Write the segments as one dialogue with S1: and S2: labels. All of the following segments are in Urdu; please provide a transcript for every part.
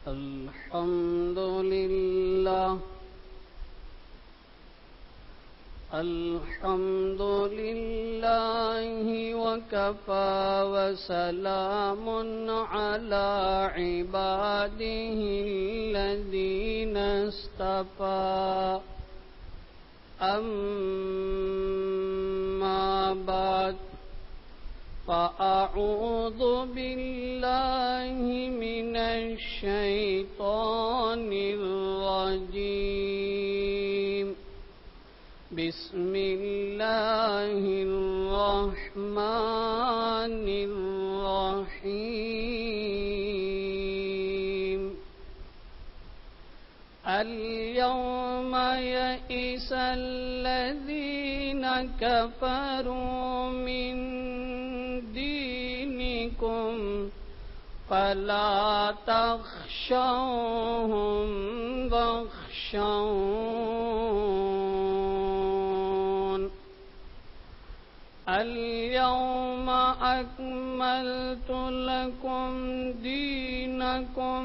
S1: الحمد لله الحمد لله وكفى وسلام على عباده الذين اصطفى أما بعد فأعوذ بالله من الشيطان الرجيم بسم الله الرحمن الرحيم اليوم يئس الذين كفروا من دينكم فلا تخشوهم واخشون اليوم أكملت لكم دينكم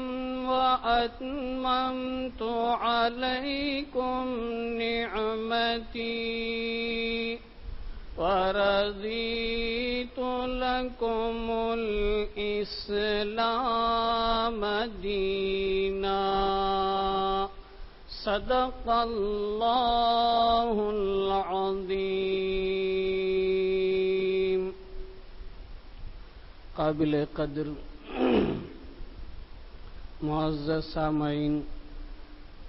S1: وأتممت عليكم نعمتي ورضيت لكم الإسلام دينا صدق الله العظيم. قابل قدر معزز سامعین،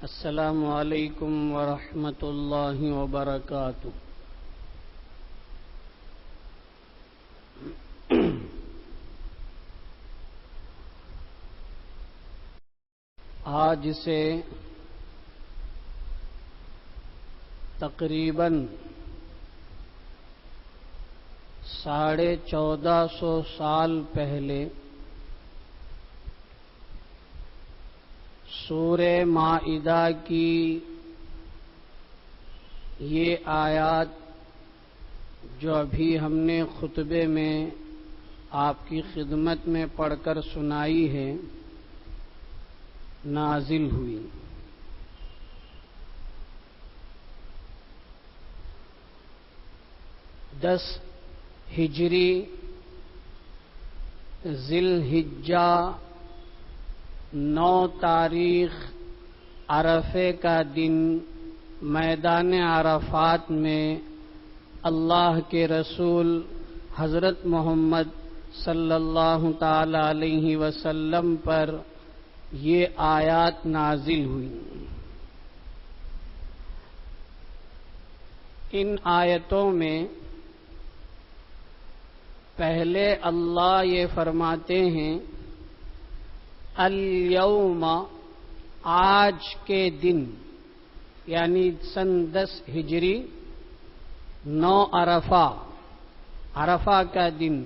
S1: السلام علیکم ورحمۃ اللہ وبرکاتہ. آج سے تقریباً 1450 سال پہلے سورہ مائدہ کی یہ آیات جو ابھی ہم نے خطبے میں آپ کی خدمت میں پڑھ کر سنائی ہے نازل ہوئی. دس ہجری ذی الحجہ 9 تاریخ عرفے کا دن میدان عرفات میں اللہ کے رسول حضرت محمد صلی اللہ تعالی علیہ وسلم پر یہ آیات نازل ہوئی. ان آیتوں میں پہلے اللہ یہ فرماتے ہیں الیوم، آج کے دن، یعنی سن 10 ہجری 9 عرفہ کا دن،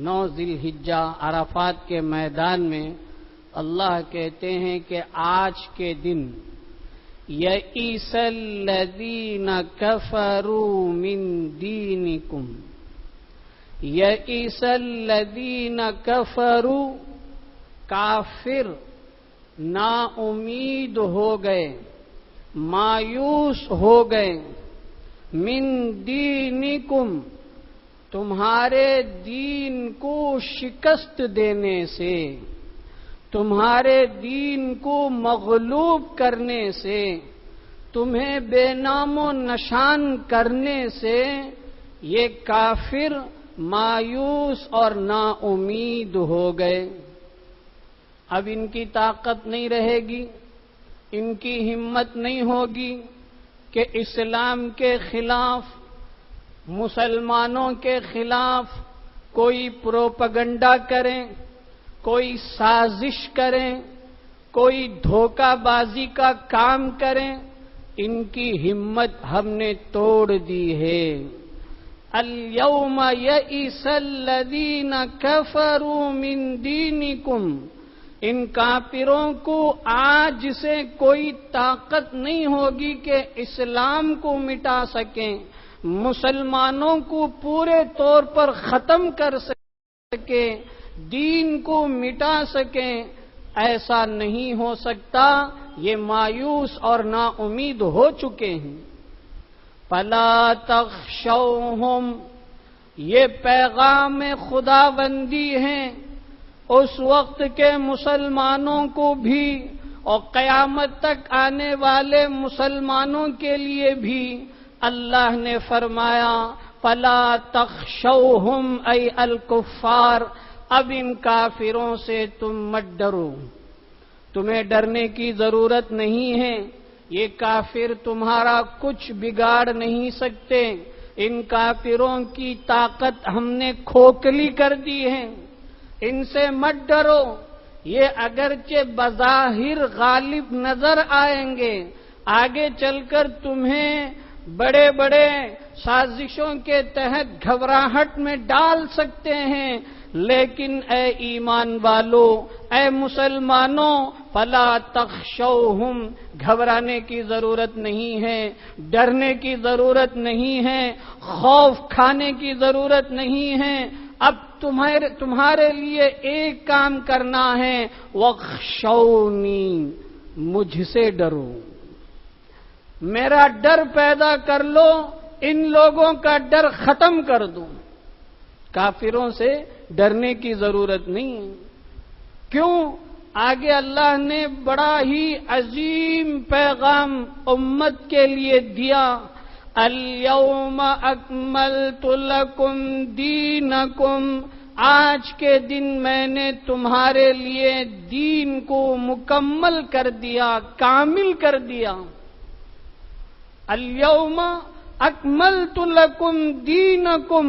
S1: 9 ذی الحجہ عرفات کے میدان میں اللہ کہتے ہیں کہ آج کے دن یئس الذین کفروا من دینکم، یئس الذین کفروا، کافر نا امید ہو گئے، مایوس ہو گئے، من دینکم، تمہارے دین کو شکست دینے سے، تمہارے دین کو مغلوب کرنے سے، تمہیں بے نام و نشان کرنے سے یہ کافر مایوس اور نا امید ہو گئے. اب ان کی طاقت نہیں رہے گی، ان کی ہمت نہیں ہوگی کہ اسلام کے خلاف، مسلمانوں کے خلاف کوئی پروپیگنڈا کریں، کوئی سازش کریں، کوئی دھوکہ بازی کا کام کریں. ان کی ہمت ہم نے توڑ دی ہے. الیوم یئس الذین کفروا من دینکم، ان کافروں کو آج سے کوئی طاقت نہیں ہوگی کہ اسلام کو مٹا سکیں، مسلمانوں کو پورے طور پر ختم کر سکیں، دین کو مٹا سکیں. ایسا نہیں ہو سکتا، یہ مایوس اور نا امید ہو چکے ہیں۔ فَلَا تَخْشَوْهُمْ، یہ پیغام خداوندی ہیں اس وقت کے مسلمانوں کو بھی اور قیامت تک آنے والے مسلمانوں کے لیے بھی۔ اللہ نے فرمایا فَلَا تَخْشَوْهُمْ اَيْ الْكُفَّارِ، اب ان کافروں سے تم مت ڈرو، تمہیں ڈرنے کی ضرورت نہیں ہے، یہ کافر تمہارا کچھ بگاڑ نہیں سکتے، ان کافروں کی طاقت ہم نے کھوکھلی کر دی ہے، ان سے مت ڈرو، یہ اگرچہ بظاہر غالب نظر آئیں گے، آگے چل کر تمہیں بڑے بڑے سازشوں کے تحت گھبراہٹ میں ڈال سکتے ہیں، لیکن اے ایمان والو، اے مسلمانوں، فلا تخشوہم، گھبرانے کی ضرورت نہیں ہے، ڈرنے کی ضرورت نہیں ہے، خوف کھانے کی ضرورت نہیں ہے، اب تمہارے لیے ایک کام کرنا ہے، وَاخْشَوْنِي، مجھ سے ڈرو، میرا ڈر پیدا کر لو، ان لوگوں کا ڈر ختم کر دو، کافروں سے ڈرنے کی ضرورت نہیں ہے۔ کیوں؟ آگے اللہ نے بڑا ہی عظیم پیغام امت کے لیے دیا، اليوم اکملت لکم دینکم، آج کے دن میں نے تمہارے لیے دین کو مکمل کر دیا، کامل کر دیا۔ اليوم اکملت لکم دینکم،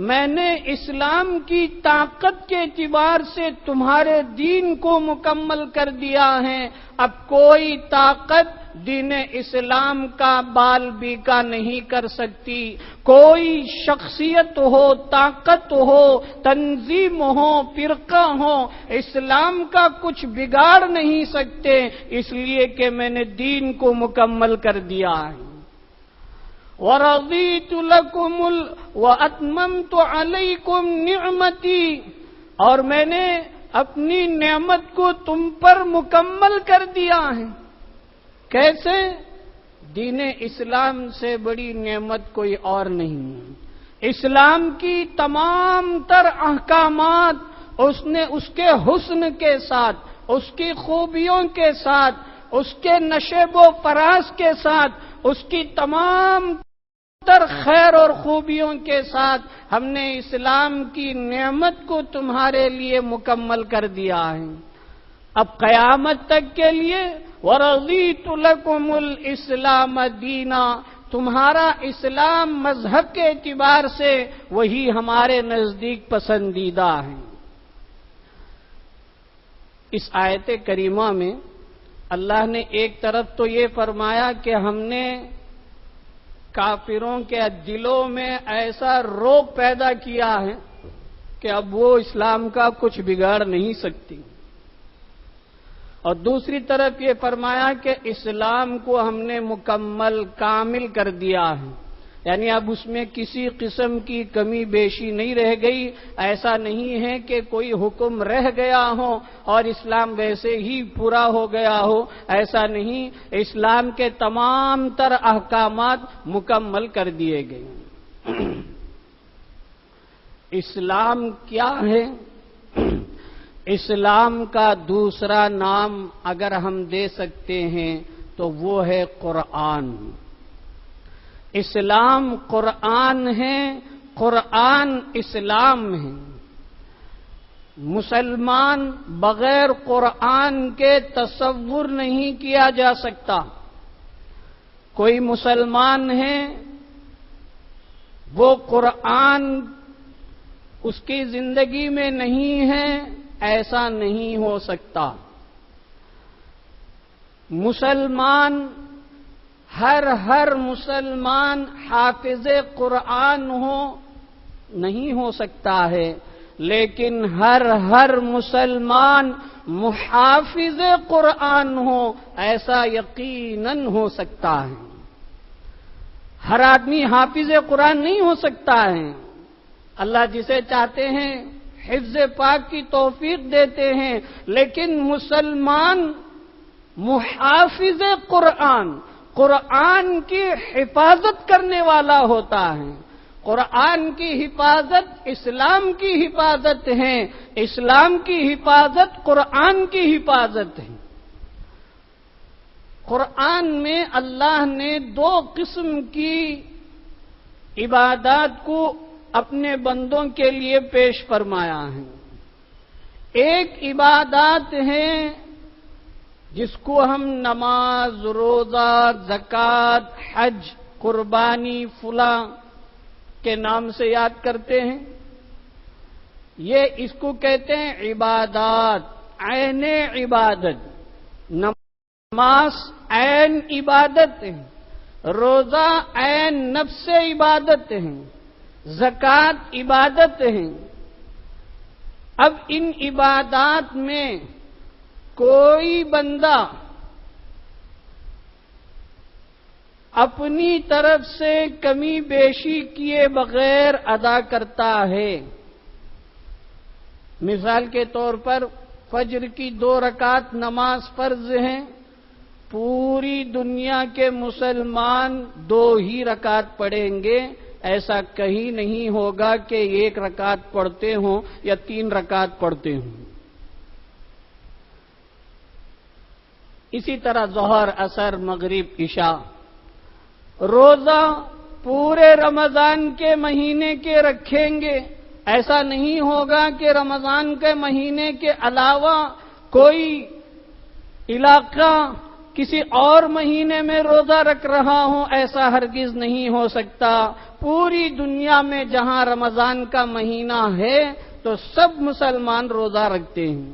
S1: میں نے اسلام کی طاقت کے اعتبار سے تمہارے دین کو مکمل کر دیا ہے، اب کوئی طاقت دین اسلام کا بال بیکا نہیں کر سکتی، کوئی شخصیت ہو، طاقت ہو، تنظیم ہو، فرقہ ہو، اسلام کا کچھ بگاڑ نہیں سکتے، اس لیے کہ میں نے دین کو مکمل کر دیا ہے۔ وَرَضِيتُ لَكُمُ وَأَتْمَمْتُ عَلَيْكُمْ نِعْمَتِي، اور میں نے اپنی نعمت کو تم پر مکمل کر دیا ہے۔ کیسے؟ دین اسلام سے بڑی نعمت کوئی اور نہیں۔ اسلام کی تمام تر احکامات اس کے حسن کے ساتھ، اس کی خوبیوں کے ساتھ، اس کے نشیب و فراز کے ساتھ، اس کی تمام تر خیر اور خوبیوں کے ساتھ ہم نے اسلام کی نعمت کو تمہارے لیے مکمل کر دیا ہے۔ اب قیامت تک کے لیے وَرَضِيتُ لَكُمُ الْإِسْلَامَ دِينًا، تمہارا اسلام مذہب کے اعتبار سے وہی ہمارے نزدیک پسندیدہ ہے۔ اس آیت کریمہ میں اللہ نے ایک طرف تو یہ فرمایا کہ ہم نے کافروں کے دلوں میں ایسا روب پیدا کیا ہے کہ اب وہ اسلام کا کچھ بگاڑ نہیں سکتی، اور دوسری طرف یہ فرمایا کہ اسلام کو ہم نے مکمل کامل کر دیا ہے، یعنی اب اس میں کسی قسم کی کمی بیشی نہیں رہ گئی، ایسا نہیں ہے کہ کوئی حکم رہ گیا ہو اور اسلام ویسے ہی پورا ہو گیا ہو، ایسا نہیں، اسلام کے تمام تر احکامات مکمل کر دیے گئے۔ اسلام کیا ہے؟ اسلام کا دوسرا نام اگر ہم دے سکتے ہیں تو وہ ہے قرآن۔ اسلام قرآن ہے، قرآن اسلام ہے۔ مسلمان بغیر قرآن کے تصور نہیں کیا جا سکتا۔ کوئی مسلمان ہے، وہ قرآن اس کی زندگی میں نہیں ہے، ایسا نہیں ہو سکتا۔ مسلمان ہر مسلمان حافظ قرآن نہیں ہو سکتا ہے، لیکن ہر مسلمان محافظ قرآن ہو، ایسا یقیناً ہو سکتا ہے۔ ہر آدمی حافظ قرآن نہیں ہو سکتا ہے۔ اللہ جسے چاہتے ہیں حفظ پاک کی توفیق دیتے ہیں، لیکن مسلمان محافظ قرآن، قرآن کی حفاظت کرنے والا ہوتا ہے۔ قرآن کی حفاظت اسلام کی حفاظت ہے، اسلام کی حفاظت قرآن کی حفاظت ہے۔ قرآن میں اللہ نے دو قسم کی عبادات کو اپنے بندوں کے لیے پیش فرمایا ہے۔ ایک عبادات ہے جس کو ہم نماز، روزہ، زکوٰۃ، حج، قربانی، فلاں کے نام سے یاد کرتے ہیں، یہ اس کو کہتے ہیں عبادات، عین عبادت۔ نماز عین عبادت ہے، روزہ عین نفس عبادت ہے، زکوٰۃ عبادت ہے۔ اب ان عبادات میں کوئی بندہ اپنی طرف سے کمی بیشی کیے بغیر ادا کرتا ہے، مثال کے طور پر فجر کی 2 رکعت نماز فرض ہیں، پوری دنیا کے مسلمان 2 ہی رکعت پڑھیں گے، ایسا کہیں نہیں ہوگا کہ 1 رکعت پڑھتے ہوں یا 3 رکعت پڑھتے ہوں۔ اسی طرح ظہر، عصر، مغرب، عشاء۔ روزہ پورے رمضان کے مہینے کے رکھیں گے، ایسا نہیں ہوگا کہ رمضان کے مہینے کے علاوہ کوئی علاقہ کسی اور مہینے میں روزہ رکھ رہا ہوں، ایسا ہرگز نہیں ہو سکتا۔ پوری دنیا میں جہاں رمضان کا مہینہ ہے تو سب مسلمان روزہ رکھتے ہیں۔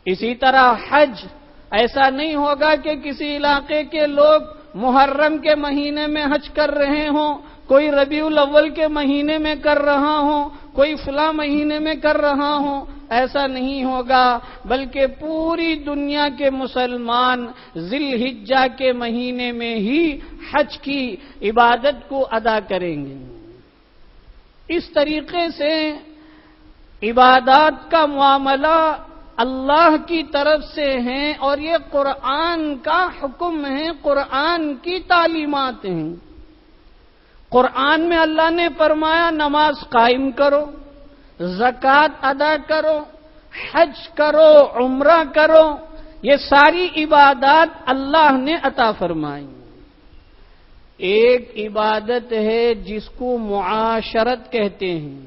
S1: اسی طرح حج، ایسا نہیں ہوگا کہ کسی علاقے کے لوگ محرم کے مہینے میں حج کر رہے ہوں، کوئی ربیع الاول کے مہینے میں کر رہا ہوں، کوئی فلاں مہینے میں کر رہا ہوں، ایسا نہیں ہوگا، بلکہ پوری دنیا کے مسلمان ذی الحجہ کے مہینے میں ہی حج کی عبادت کو ادا کریں گے۔ اس طریقے سے عبادات کا معاملہ اللہ کی طرف سے ہیں اور یہ قرآن کا حکم ہے، قرآن کی تعلیمات ہیں۔ قرآن میں اللہ نے فرمایا نماز قائم کرو، زکوٰۃ ادا کرو، حج کرو، عمرہ کرو، یہ ساری عبادات اللہ نے عطا فرمائی۔ ایک عبادت ہے جس کو معاشرت کہتے ہیں،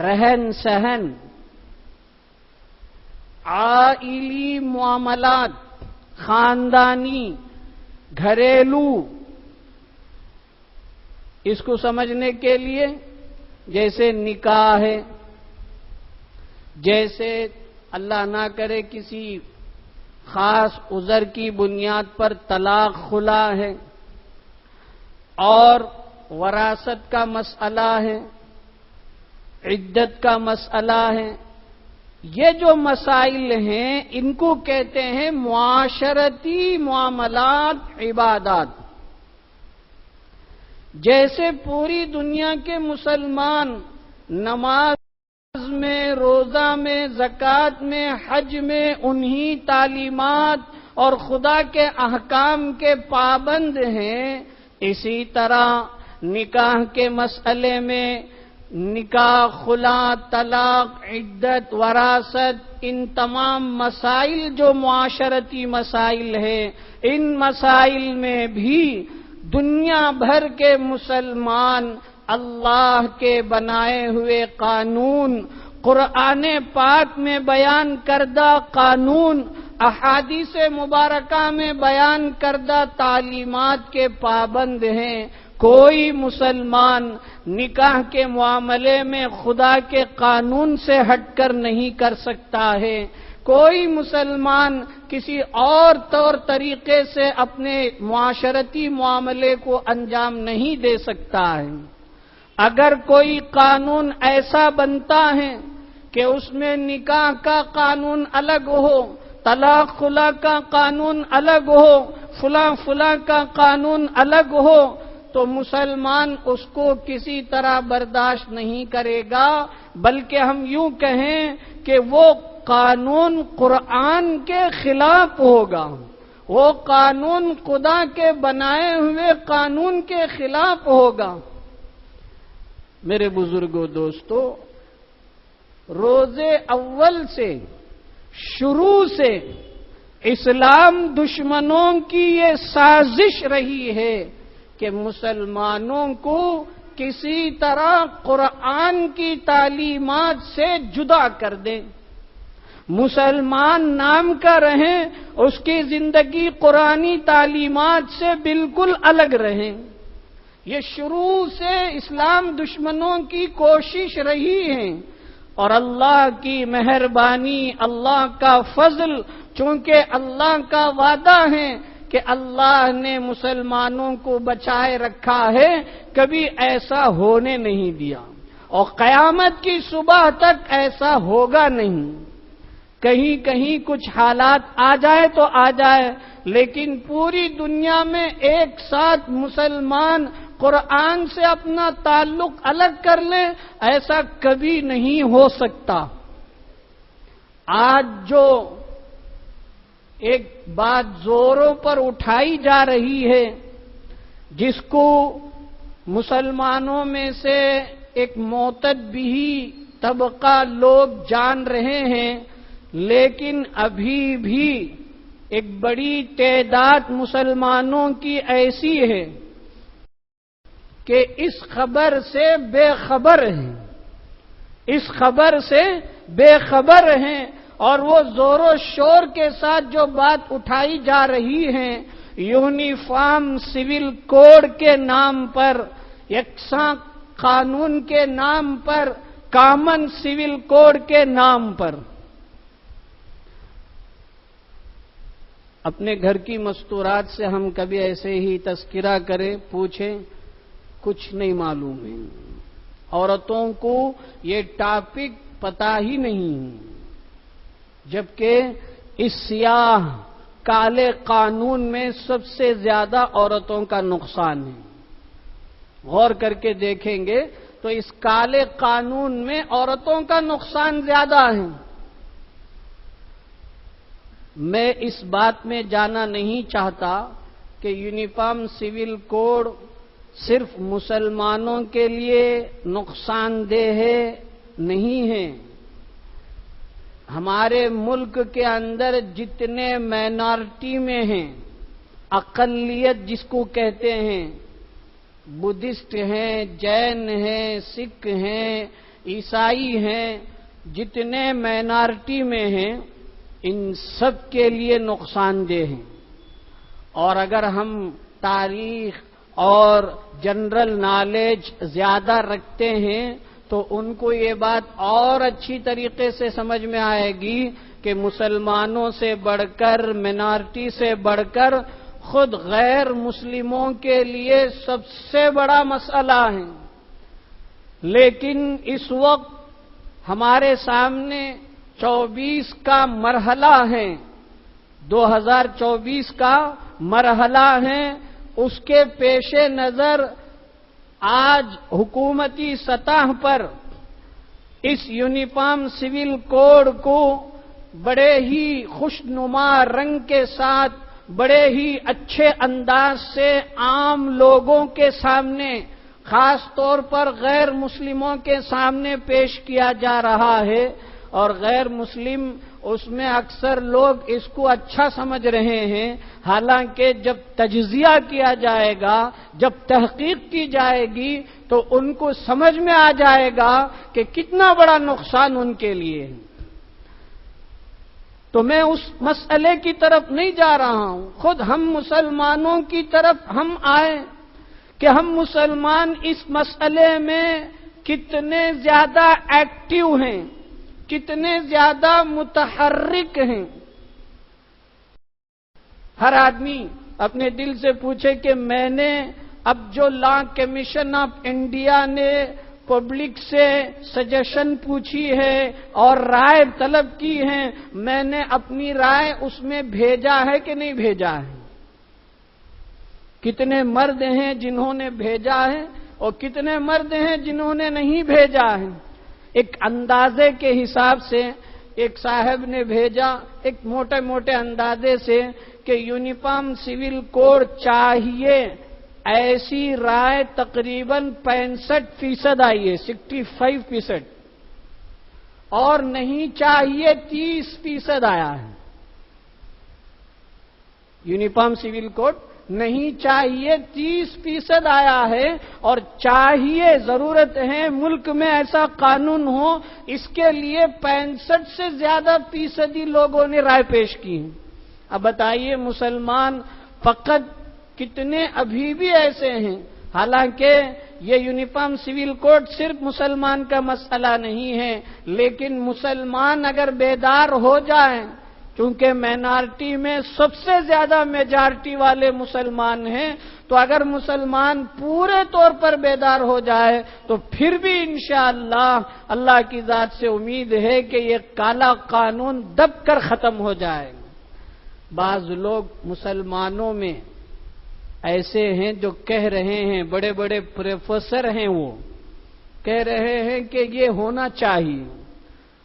S1: رہن سہن، عائلی معاملات، خاندانی، گھریلو۔ اس کو سمجھنے کے لیے جیسے نکاح ہے، جیسے اللہ نہ کرے کسی خاص عذر کی بنیاد پر طلاق خلا ہے، اور وراثت کا مسئلہ ہے، عدت کا مسئلہ ہے، یہ جو مسائل ہیں ان کو کہتے ہیں معاشرتی معاملات، عبادات۔ جیسے پوری دنیا کے مسلمان نماز میں، روزہ میں، زکوٰۃ میں، حج میں انہی تعلیمات اور خدا کے احکام کے پابند ہیں، اسی طرح نکاح کے مسئلے میں نکاح، خلا، طلاق، عدت، وراثت، ان تمام مسائل جو معاشرتی مسائل ہیں، ان مسائل میں بھی دنیا بھر کے مسلمان اللہ کے بنائے ہوئے قانون، قرآن پاک میں بیان کردہ قانون، احادیث مبارکہ میں بیان کردہ تعلیمات کے پابند ہیں۔ کوئی مسلمان نکاح کے معاملے میں خدا کے قانون سے ہٹ کر نہیں کر سکتا ہے، کوئی مسلمان کسی اور طور طریقے سے اپنے معاشرتی معاملے کو انجام نہیں دے سکتا ہے۔ اگر کوئی قانون ایسا بنتا ہے کہ اس میں نکاح کا قانون الگ ہو، طلاق خلا کا قانون الگ ہو، فلاں کا قانون الگ ہو، تو مسلمان اس کو کسی طرح برداشت نہیں کرے گا، بلکہ ہم یوں کہیں کہ وہ قانون قرآن کے خلاف ہوگا، وہ قانون خدا کے بنائے ہوئے قانون کے خلاف ہوگا۔ میرے بزرگوں، دوستو، روز اول سے شروع سے اسلام دشمنوں کی یہ سازش رہی ہے کہ مسلمانوں کو کسی طرح قرآن کی تعلیمات سے جدا کر دیں، مسلمان نام کا رہیں، اس کی زندگی قرآنی تعلیمات سے بالکل الگ رہیں۔ یہ شروع سے اسلام دشمنوں کی کوشش رہی ہے، اور اللہ کی مہربانی، اللہ کا فضل، چونکہ اللہ کا وعدہ ہے کہ اللہ نے مسلمانوں کو بچائے رکھا ہے، کبھی ایسا ہونے نہیں دیا، اور قیامت کی صبح تک ایسا ہوگا نہیں۔ کہیں کہیں کچھ حالات آ جائے تو آ جائے، لیکن پوری دنیا میں ایک ساتھ مسلمان قرآن سے اپنا تعلق الگ کر لیں، ایسا کبھی نہیں ہو سکتا۔ آج جو ایک بات زوروں پر اٹھائی جا رہی ہے، جس کو مسلمانوں میں سے ایک معتدی طبقہ لوگ جان رہے ہیں، لیکن ابھی بھی ایک بڑی تعداد مسلمانوں کی ایسی ہے کہ اس خبر سے بے خبر ہیں، اس خبر سے بے خبر ہیں، اور وہ زور و شور کے ساتھ جو بات اٹھائی جا رہی ہے، یونیفارم سول کوڈ کے نام پر، یکساں قانون کے نام پر، کامن سول کوڈ کے نام پر۔ اپنے گھر کی مستورات سے ہم کبھی ایسے ہی تذکرہ کریں، پوچھیں، کچھ نہیں معلوم ہے، عورتوں کو یہ ٹاپک پتہ ہی نہیں، جبکہ اس سیاہ کالے قانون میں سب سے زیادہ عورتوں کا نقصان ہے۔ غور کر کے دیکھیں گے تو اس کالے قانون میں عورتوں کا نقصان زیادہ ہے۔ میں اس بات میں جانا نہیں چاہتا کہ یونیفارم سول کوڈ صرف مسلمانوں کے لیے نقصان دہ ہے، نہیں ہے۔ ہمارے ملک کے اندر جتنے مائنارٹی میں ہیں، اقلیت جس کو کہتے ہیں، بدھسٹ ہیں، جین ہیں، سکھ ہیں، عیسائی ہیں، جتنے مائنارٹی میں ہیں، ان سب کے لیے نقصان دہ ہیں۔ اور اگر ہم تاریخ اور جنرل نالج زیادہ رکھتے ہیں تو ان کو یہ بات اور اچھی طریقے سے سمجھ میں آئے گی کہ مسلمانوں سے بڑھ کر، مائنارٹی سے بڑھ کر، خود غیر مسلموں کے لیے سب سے بڑا مسئلہ ہے۔ لیکن اس وقت ہمارے سامنے 24 کا مرحلہ ہے، 2024 کا مرحلہ ہے، اس کے پیش نظر آج حکومتی سطح پر اس یونیفارم سول کوڈ کو بڑے ہی خوشنما رنگ کے ساتھ، بڑے ہی اچھے انداز سے عام لوگوں کے سامنے، خاص طور پر غیر مسلموں کے سامنے پیش کیا جا رہا ہے، اور غیر مسلم اس میں اکثر لوگ اس کو اچھا سمجھ رہے ہیں، حالانکہ جب تجزیہ کیا جائے گا، جب تحقیق کی جائے گی تو ان کو سمجھ میں آ جائے گا کہ کتنا بڑا نقصان ان کے لیے ہے۔ تو میں اس مسئلے کی طرف نہیں جا رہا ہوں، خود ہم مسلمانوں کی طرف ہم آئیں کہ ہم مسلمان اس مسئلے میں کتنے زیادہ ایکٹیو ہیں، کتنے زیادہ متحرک ہیں۔ ہر آدمی اپنے دل سے پوچھے کہ میں نے اب جو لا کمیشن آف انڈیا نے پبلک سے سجیشن پوچھی ہے اور رائے طلب کی ہے، میں نے اپنی رائے اس میں بھیجا ہے کہ نہیں بھیجا ہے؟ کتنے مرد ہیں جنہوں نے بھیجا ہے اور کتنے مرد ہیں جنہوں نے نہیں بھیجا ہے. ایک اندازے کے حساب سے ایک صاحب نے بھیجا ایک موٹے موٹے اندازے سے کہ یونیفارم سول کوڈ چاہیے، ایسی رائے تقریباً 65% آئی ہے، 65%، اور نہیں چاہیے 30% آیا ہے. یونیفارم سول کوڈ نہیں چاہیے 30% آیا ہے، اور چاہیے ضرورت ہے ملک میں ایسا قانون ہو، اس کے لیے 65 سے زیادہ فیصدی لوگوں نے رائے پیش کی ہے. اب بتائیے مسلمان فقط کتنے ابھی بھی ایسے ہیں. حالانکہ یہ یونیفارم سول کوڈ صرف مسلمان کا مسئلہ نہیں ہے، لیکن مسلمان اگر بیدار ہو جائیں، چونکہ مائنارٹی میں سب سے زیادہ میجارٹی والے مسلمان ہیں، تو اگر مسلمان پورے طور پر بیدار ہو جائے تو پھر بھی انشاءاللہ اللہ کی ذات سے امید ہے کہ یہ کالا قانون دب کر ختم ہو جائے. بعض لوگ مسلمانوں میں ایسے ہیں جو کہہ رہے ہیں، بڑے بڑے پروفیسر ہیں، وہ کہہ رہے ہیں کہ یہ ہونا چاہیے.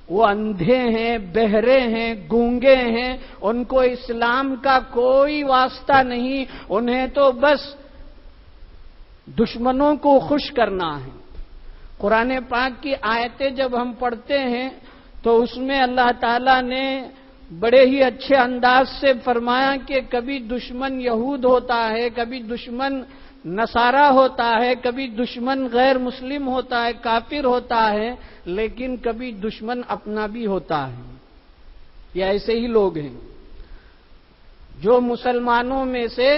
S1: وہ اندھے ہیں، بہرے ہیں، گونگے ہیں، ان کو اسلام کا کوئی واسطہ نہیں، انہیں تو بس دشمنوں کو خوش کرنا ہے. قرآن پاک کی آیتیں جب ہم پڑھتے ہیں تو اس میں اللہ تعالیٰ نے بڑے ہی اچھے انداز سے فرمایا کہ کبھی دشمن یہود ہوتا ہے، کبھی دشمن نصارہ ہوتا ہے، کبھی دشمن غیر مسلم ہوتا ہے، کافر ہوتا ہے، لیکن کبھی دشمن اپنا بھی ہوتا ہے. یہ ایسے ہی لوگ ہیں جو مسلمانوں میں سے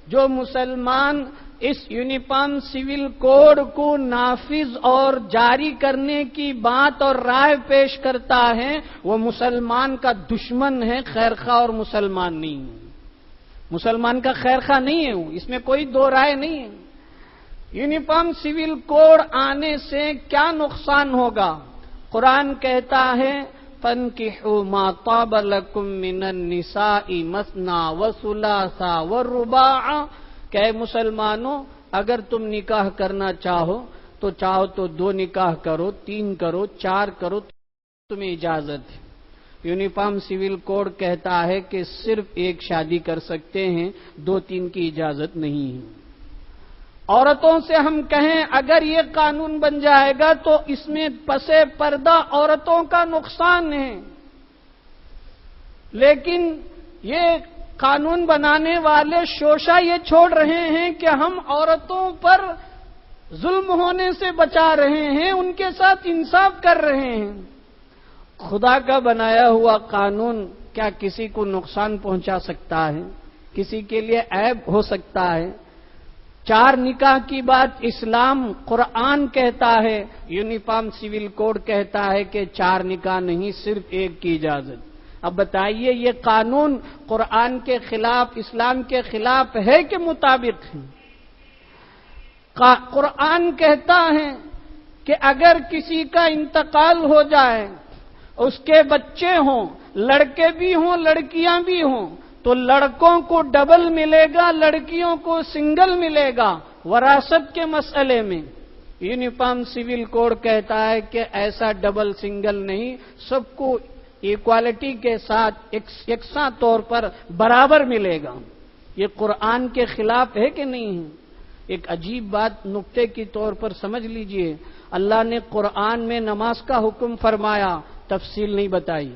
S1: جو مسلمان اس یونیفارم سول کوڈ کو نافذ اور جاری کرنے کی بات اور رائے پیش کرتا ہے، وہ مسلمان کا دشمن ہے، خیرخواہ اور مسلمان نہیں ہے. مسلمان کا خیرخواہ نہیں ہے وہ، اس میں کوئی دو رائے نہیں ہے. یونیفارم سول کوڈ آنے سے کیا نقصان ہوگا؟ قرآن کہتا ہے فَانْكِحُوا مَا طَابَ لَكُم مِّنَ النِّسَاءِ مَثْنَىٰ وَثُلَاثَ وَالرُّبَاعَ، کہ مسلمانوں اگر تم نکاح کرنا چاہو تو 2 نکاح کرو، 3 کرو، 4 کرو، تمہیں اجازت ہے. یونیفارم سول کوڈ کہتا ہے کہ صرف ایک شادی کر سکتے ہیں، 2-3 کی اجازت نہیں ہے. عورتوں سے ہم کہیں اگر یہ قانون بن جائے گا تو اس میں پس پردہ عورتوں کا نقصان ہے، لیکن یہ قانون بنانے والے شوشہ یہ چھوڑ رہے ہیں کہ ہم عورتوں پر ظلم ہونے سے بچا رہے ہیں، ان کے ساتھ انصاف کر رہے ہیں. خدا کا بنایا ہوا قانون کیا کسی کو نقصان پہنچا سکتا ہے؟ کسی کے لیے عیب ہو سکتا ہے؟ 4 نکاح کی بات اسلام قرآن کہتا ہے، یونیفارم سول کوڈ کہتا ہے کہ 4 نکاح نہیں، صرف 1 کی اجازت. اب بتائیے یہ قانون قرآن کے خلاف، اسلام کے خلاف ہے کہ مطابق ہے؟ قرآن کہتا ہے کہ اگر کسی کا انتقال ہو جائے، اس کے بچے ہوں، لڑکے بھی ہوں لڑکیاں بھی ہوں، تو لڑکوں کو ڈبل ملے گا، لڑکیوں کو سنگل ملے گا وراثت کے مسئلے میں. یونیفارم سول کوڈ کہتا ہے کہ ایسا ڈبل سنگل نہیں، سب کو ایکوالٹی کے ساتھ یکساں طور پر برابر ملے گا. یہ قرآن کے خلاف ہے کہ نہیں ہے؟ ایک عجیب بات نقطے کی طور پر سمجھ لیجئے، اللہ نے قرآن میں نماز کا حکم فرمایا، تفصیل نہیں بتائی.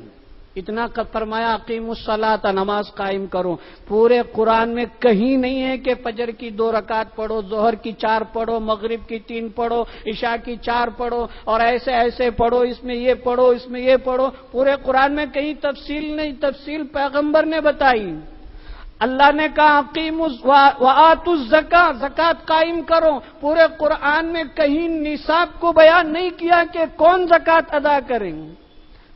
S1: اتنا فرمایا اقیموا الصلاۃ، نماز قائم کرو. پورے قرآن میں کہیں نہیں ہے کہ فجر کی 2 رکعت پڑھو، ظہر کی 4 پڑھو، مغرب کی 3 پڑھو، عشاء کی 4 پڑھو، اور ایسے پڑھو، اس میں یہ پڑھو، اس میں یہ پڑھو. پورے قرآن میں کہیں تفصیل نہیں، تفصیل پیغمبر نے بتائی. اللہ نے کہا اقیموا وآتوا الزکاۃ، زکات قائم کرو. پورے قرآن میں کہیں نصاب کو بیان نہیں کیا کہ کون زکات ادا کریں،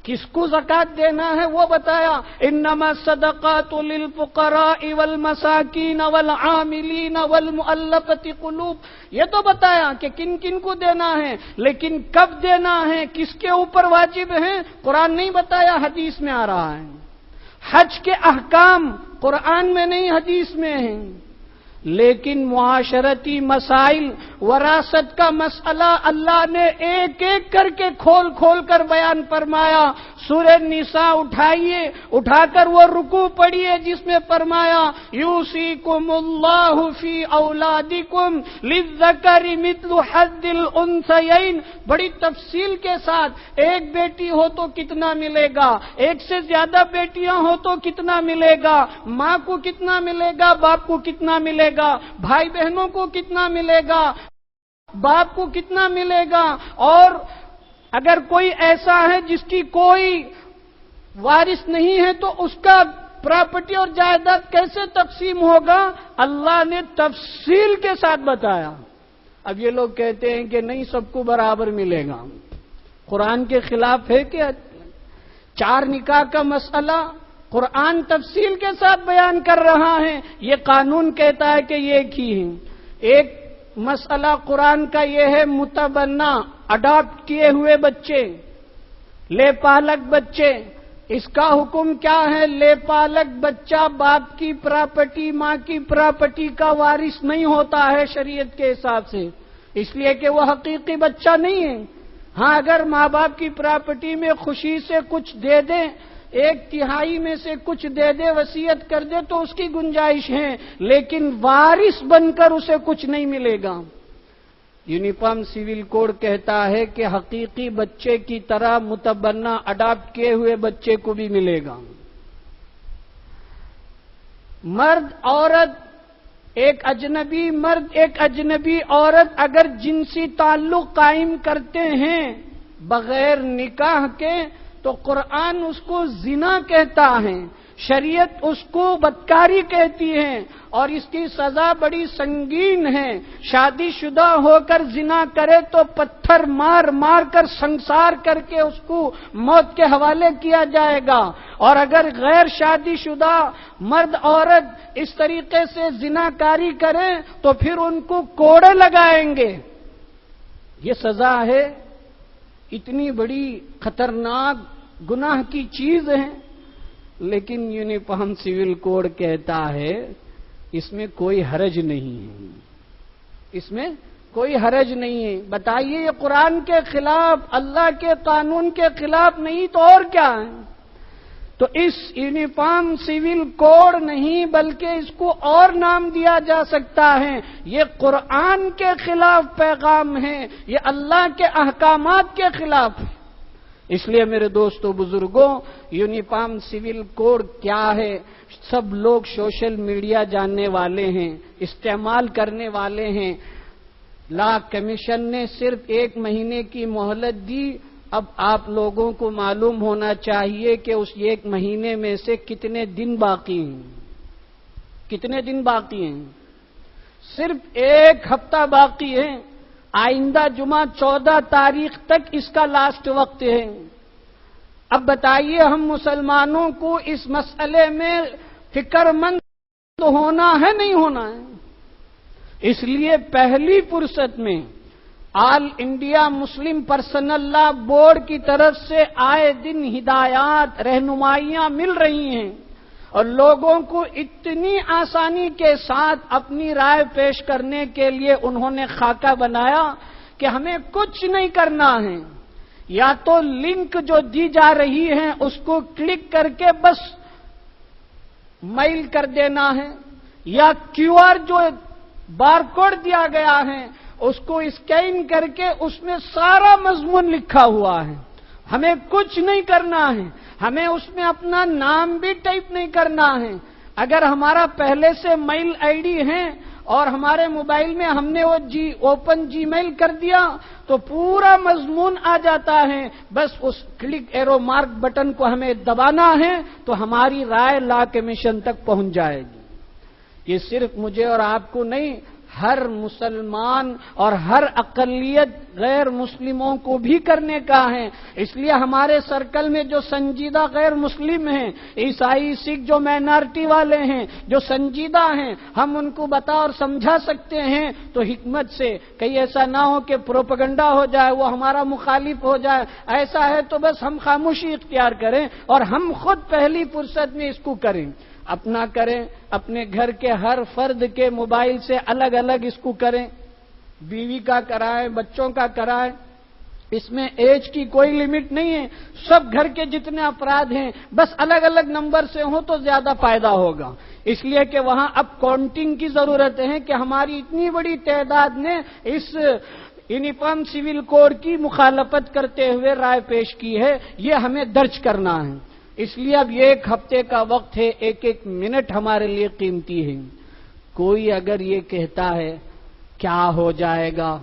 S1: کس کو زکات دینا ہے وہ بتایا. انما الصدقات للفقراء والمساکین والعاملین والمؤلفۃ قلوب، یہ تو بتایا کہ کن کن کو دینا ہے، لیکن کب دینا ہے، کس کے اوپر واجب ہے، قرآن نہیں بتایا، حدیث میں آ رہا ہے. حج کے احکام قرآن میں نہیں، حدیث میں ہیں. لیکن معاشرتی مسائل، وراثت کا مسئلہ اللہ نے ایک ایک کر کے کھول کھول کر بیان فرمایا۔ سورہ نساء اٹھائیے، اٹھا کر وہ رکوع پڑھیے جس میں فرمایا یوصیکم اللہ فی اولادکم للذکر مثل حظ الانثیین، بڑی تفصیل کے ساتھ، ایک بیٹی ہو تو کتنا ملے گا، ایک سے زیادہ بیٹیاں ہو تو کتنا ملے گا، ماں کو کتنا ملے گا، باپ کو کتنا ملے گا، بھائی بہنوں کو کتنا ملے گا، باپ کو کتنا ملے گا، اور اگر کوئی ایسا ہے جس کی کوئی وارث نہیں ہے تو اس کا پراپرٹی اور جائیداد کیسے تقسیم ہوگا، اللہ نے تفصیل کے ساتھ بتایا۔ اب یہ لوگ کہتے ہیں کہ نہیں سب کو برابر ملے گا، قرآن کے خلاف ہے کہ 4 نکاح کا مسئلہ قرآن تفصیل کے ساتھ بیان کر رہا ہے، یہ قانون کہتا ہے کہ یہ ایک ہی ہے۔ ایک مسئلہ قرآن کا یہ ہے متبنہ، اڈاپٹ کیے ہوئے بچے، لے پالک بچے، اس کا حکم کیا ہے؟ لے پالک بچہ باپ کی پراپرٹی، ماں کی پراپرٹی کا وارث نہیں ہوتا ہے شریعت کے حساب سے، اس لیے کہ وہ حقیقی بچہ نہیں ہے۔ ہاں اگر ماں باپ کی پراپرٹی میں خوشی سے کچھ دے دیں، 1/3 میں سے کچھ دے دے، وصیت کر دے تو اس کی گنجائش ہے، لیکن وارث بن کر اسے کچھ نہیں ملے گا۔ یونیفارم سول کوڈ کہتا ہے کہ حقیقی بچے کی طرح متبنہ اڈاپٹ کیے ہوئے بچے کو بھی ملے گا۔ مرد عورت، ایک اجنبی مرد ایک اجنبی عورت اگر جنسی تعلق قائم کرتے ہیں بغیر نکاح کے تو قرآن اس کو زنا کہتا ہے، شریعت اس کو بدکاری کہتی ہے، اور اس کی سزا بڑی سنگین ہے۔ شادی شدہ ہو کر زنا کرے تو پتھر مار مار کر سنسار کر کے اس کو موت کے حوالے کیا جائے گا، اور اگر غیر شادی شدہ مرد عورت اس طریقے سے زنا کاری کریں تو پھر ان کو کوڑے لگائیں گے۔ یہ سزا ہے، اتنی بڑی خطرناک گناہ کی چیز ہے، لیکن یونیفارم سول کوڈ کہتا ہے اس میں کوئی حرج نہیں ہے، اس میں کوئی حرج نہیں ہے۔ بتائیے یہ قرآن کے خلاف، اللہ کے قانون کے خلاف نہیں تو اور کیا ہے؟ تو اس یونیفارم سول کوڈ نہیں بلکہ اس کو اور نام دیا جا سکتا ہے، یہ قرآن کے خلاف پیغام ہے، یہ اللہ کے احکامات کے خلاف ہے۔ اس لیے میرے دوستو بزرگوں، یونیفارم سول کوڈ کیا ہے؟ سب لوگ سوشل میڈیا جاننے والے ہیں، استعمال کرنے والے ہیں۔ لا کمیشن نے صرف 1 مہینے کی مہلت دی، اب آپ لوگوں کو معلوم ہونا چاہیے کہ اس 1 مہینے میں سے کتنے دن باقی ہیں، کتنے دن باقی ہیں؟ صرف 1 ہفتہ باقی ہے۔ آئندہ جمعہ 14 تاریخ تک اس کا لاسٹ وقت ہے۔ اب بتائیے ہم مسلمانوں کو اس مسئلے میں فکر مند ہونا ہے نہیں ہونا ہے؟ اس لیے پہلی فرصت میں آل انڈیا مسلم پرسنل لا بورڈ کی طرف سے آئے دن ہدایات، رہنمائیاں مل رہی ہیں، اور لوگوں کو اتنی آسانی کے ساتھ اپنی رائے پیش کرنے کے لیے انہوں نے خاکہ بنایا کہ ہمیں کچھ نہیں کرنا ہے، یا تو لنک جو دی جا رہی ہے اس کو کلک کر کے بس میل کر دینا ہے، یا کیو آر جو بار کوڈ دیا گیا ہے اس کو اسکین کر کے اس میں سارا مضمون لکھا ہوا ہے۔ ہمیں کچھ نہیں کرنا ہے، ہمیں اس میں اپنا نام بھی ٹائپ نہیں کرنا ہے۔ اگر ہمارا پہلے سے میل آئی ڈی ہے اور ہمارے موبائل میں ہم نے وہ اوپن جی میل کر دیا تو پورا مضمون آ جاتا ہے، بس اس کلک ایرو مارک بٹن کو ہمیں دبانا ہے تو ہماری رائے لا کمیشن تک پہنچ جائے گی۔ یہ صرف مجھے اور آپ کو نہیں، ہر مسلمان اور ہر اقلیت غیر مسلموں کو بھی کرنے کا ہے۔ اس لیے ہمارے سرکل میں جو سنجیدہ غیر مسلم ہیں، عیسائی سکھ جو مائنارٹی والے ہیں، جو سنجیدہ ہیں، ہم ان کو بتا اور سمجھا سکتے ہیں تو حکمت سے، کہیں ایسا نہ ہو کہ پروپیگنڈا ہو جائے، وہ ہمارا مخالف ہو جائے۔ ایسا ہے تو بس ہم خاموشی اختیار کریں اور ہم خود پہلی فرصت میں اس کو کریں۔ اپنا کریں، اپنے گھر کے ہر فرد کے موبائل سے الگ الگ اس کو کریں، بیوی کا کرائیں، بچوں کا کرائیں، اس میں ایج کی کوئی لمٹ نہیں ہے، سب گھر کے جتنے افراد ہیں بس الگ الگ نمبر سے ہوں تو زیادہ فائدہ ہوگا، اس لیے کہ وہاں اب کاؤنٹنگ کی ضرورت ہے کہ ہماری اتنی بڑی تعداد نے اس یونیفارم سول کوڈ کی مخالفت کرتے ہوئے رائے پیش کی ہے، یہ ہمیں درج کرنا ہے، اس لیے اب یہ 1 ہفتے کا وقت ہے، ایک ایک منٹ ہمارے لیے قیمتی ہے۔ کوئی اگر یہ کہتا ہے کیا ہو جائے گا،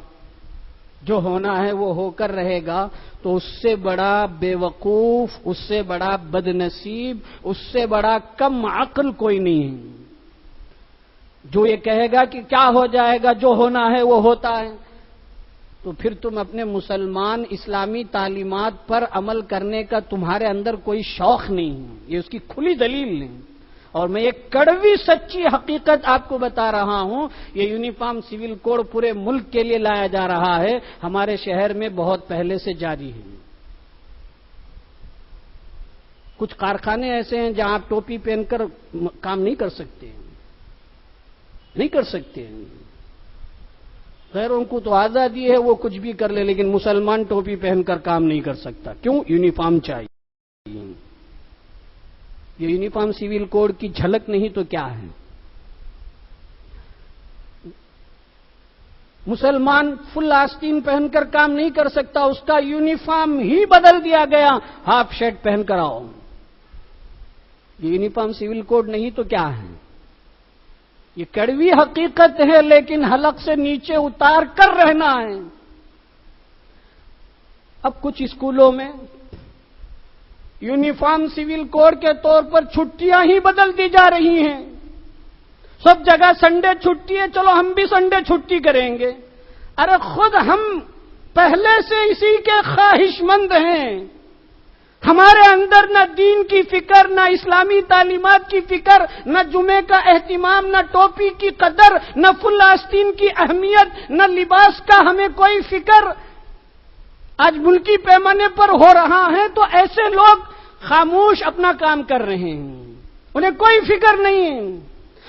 S1: جو ہونا ہے وہ ہو کر رہے گا، تو اس سے بڑا بے وقوف، اس سے بڑا بد نصیب، اس سے بڑا کم عقل کوئی نہیں ہے جو یہ کہے گا کہ کیا ہو جائے گا، جو ہونا ہے وہ ہوتا ہے۔ تو پھر تم اپنے مسلمان اسلامی تعلیمات پر عمل کرنے کا تمہارے اندر کوئی شوق نہیں ہے، یہ اس کی کھلی دلیل نہیں۔ اور میں ایک کڑوی سچی حقیقت آپ کو بتا رہا ہوں، یہ یونیفارم سول کوڈ پورے ملک کے لیے لایا جا رہا ہے، ہمارے شہر میں بہت پہلے سے جاری ہے۔ کچھ کارخانے ایسے ہیں جہاں آپ ٹوپی پہن کر کام نہیں کر سکتے، نہیں کر سکتے، غیروں کو تو آزادی ہے، وہ کچھ بھی کر لے، لیکن مسلمان ٹوپی پہن کر کام نہیں کر سکتا، کیوں؟ یونیفارم چاہیے۔ یہ یونیفارم سول کوڈ کی جھلک نہیں تو کیا ہے؟ مسلمان فل آستین پہن کر کام نہیں کر سکتا، اس کا یونیفارم ہی بدل دیا گیا، ہاف شرٹ پہن کر آؤ۔ یہ یونیفارم سول کوڈ نہیں تو کیا ہے؟ یہ کڑوی حقیقت ہے، لیکن حلق سے نیچے اتار کر رہنا ہے۔ اب کچھ اسکولوں میں یونیفارم سول کوڈ کے طور پر چھٹیاں ہی بدل دی جا رہی ہیں، سب جگہ سنڈے چھٹی ہے، چلو ہم بھی سنڈے چھٹی کریں گے۔ ارے خود ہم پہلے سے اسی کے خواہش مند ہیں، ہمارے اندر نہ دین کی فکر، نہ اسلامی تعلیمات کی فکر، نہ جمعے کا اہتمام، نہ ٹوپی کی قدر، نہ فل آستین کی اہمیت، نہ لباس کا ہمیں کوئی فکر۔ آج ملکی پیمانے پر ہو رہا ہے تو ایسے لوگ خاموش اپنا کام کر رہے ہیں، انہیں کوئی فکر نہیں ہے۔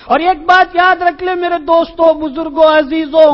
S1: اور ایک بات یاد رکھ لیں میرے دوستوں، بزرگوں، عزیزوں،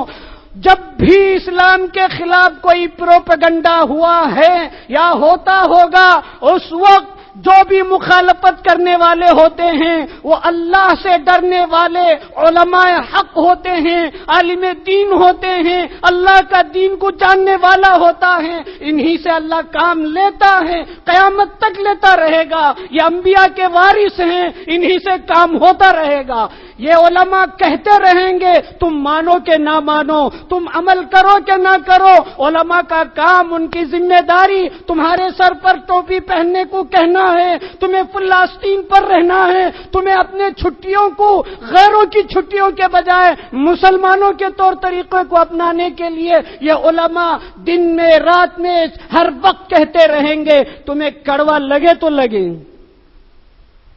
S1: جب بھی اسلام کے خلاف کوئی پروپیگنڈا ہوا ہے یا ہوتا ہوگا، اس وقت جو بھی مخالفت کرنے والے ہوتے ہیں وہ اللہ سے ڈرنے والے علماء حق ہوتے ہیں، عالم دین ہوتے ہیں، اللہ کا دین کو جاننے والا ہوتا ہے، انہی سے اللہ کام لیتا ہے، قیامت تک لیتا رہے گا، یہ انبیاء کے وارث ہیں، انہی سے کام ہوتا رہے گا۔ یہ علماء کہتے رہیں گے، تم مانو کہ نہ مانو، تم عمل کرو کہ نہ کرو، علماء کا کام، ان کی ذمہ داری تمہارے سر پر ٹوپی پہننے کو کہنا ہے، تمہیں فل آستین پر رہنا ہے، تمہیں اپنے چھٹیوں کو غیروں کی چھٹیوں کے بجائے مسلمانوں کے طور طریقوں کو اپنانے کے لیے یہ علماء دن میں رات میں ہر وقت کہتے رہیں گے، تمہیں کڑوا لگے تو لگے۔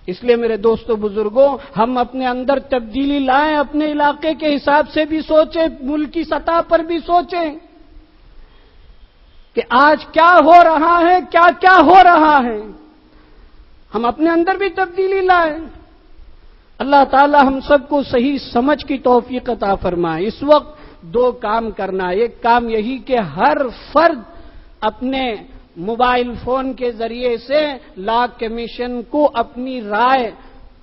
S1: اس لیے میرے دوستو بزرگوں، ہم اپنے اندر تبدیلی لائیں، اپنے علاقے کے حساب سے بھی سوچیں، ملک کی سطح پر بھی سوچیں کہ آج کیا ہو رہا ہے، کیا کیا ہو رہا ہے، ہم اپنے اندر بھی تبدیلی لائیں۔ اللہ تعالی ہم سب کو صحیح سمجھ کی توفیق عطا فرمائے۔ اس وقت 2 کام کرنا، ایک کام یہی کہ ہر فرد اپنے موبائل فون کے ذریعے سے لا کمیشن کو اپنی رائے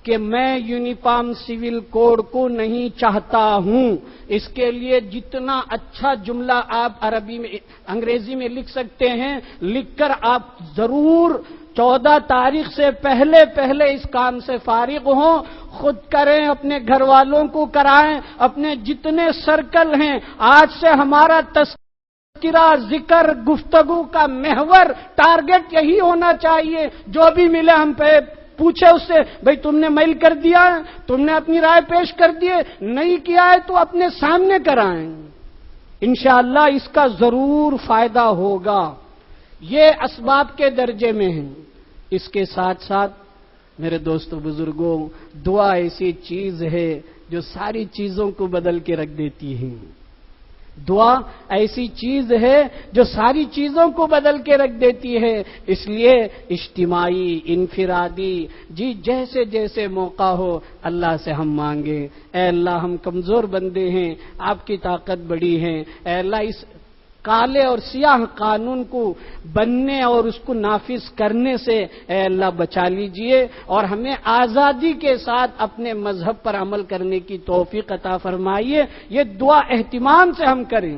S1: کہ میں یونیفارم سول کوڈ کو نہیں چاہتا ہوں، اس کے لیے جتنا اچھا جملہ آپ عربی میں انگریزی میں لکھ سکتے ہیں لکھ کر آپ ضرور 14 تاریخ سے پہلے اس کام سے فارغ ہوں، خود کریں، اپنے گھر والوں کو کرائیں، اپنے جتنے سرکل ہیں۔ آج سے ہمارا تذکرہ، ذکر، گفتگو کا محور، ٹارگٹ یہی ہونا چاہیے، جو بھی ملے ہم پہ پوچھے اس سے، بھئی تم نے میل کر دیا ہے، تم نے اپنی رائے پیش کر دی ہے، نہیں کیا ہے تو اپنے سامنے کرائیں، انشاءاللہ اس کا ضرور فائدہ ہوگا۔ یہ اسباب کے درجے میں ہیں۔ اس کے ساتھ ساتھ میرے دوستو بزرگوں، دعا ایسی چیز ہے جو ساری چیزوں کو بدل کے رکھ دیتی ہے۔ دعا ایسی چیز ہے جو ساری چیزوں کو بدل کے رکھ دیتی ہے، اس لیے اجتماعی، انفرادی، جیسے جیسے موقع ہو اللہ سے ہم مانگیں۔ اے اللہ ہم کمزور بندے ہیں، آپ کی طاقت بڑی ہے، اے اللہ اس کالے اور سیاہ قانون کو بننے اور اس کو نافذ کرنے سے اے اللہ بچا لیجئے، اور ہمیں آزادی کے ساتھ اپنے مذہب پر عمل کرنے کی توفیق عطا فرمائیے۔ یہ دعا اہتمام سے ہم کریں۔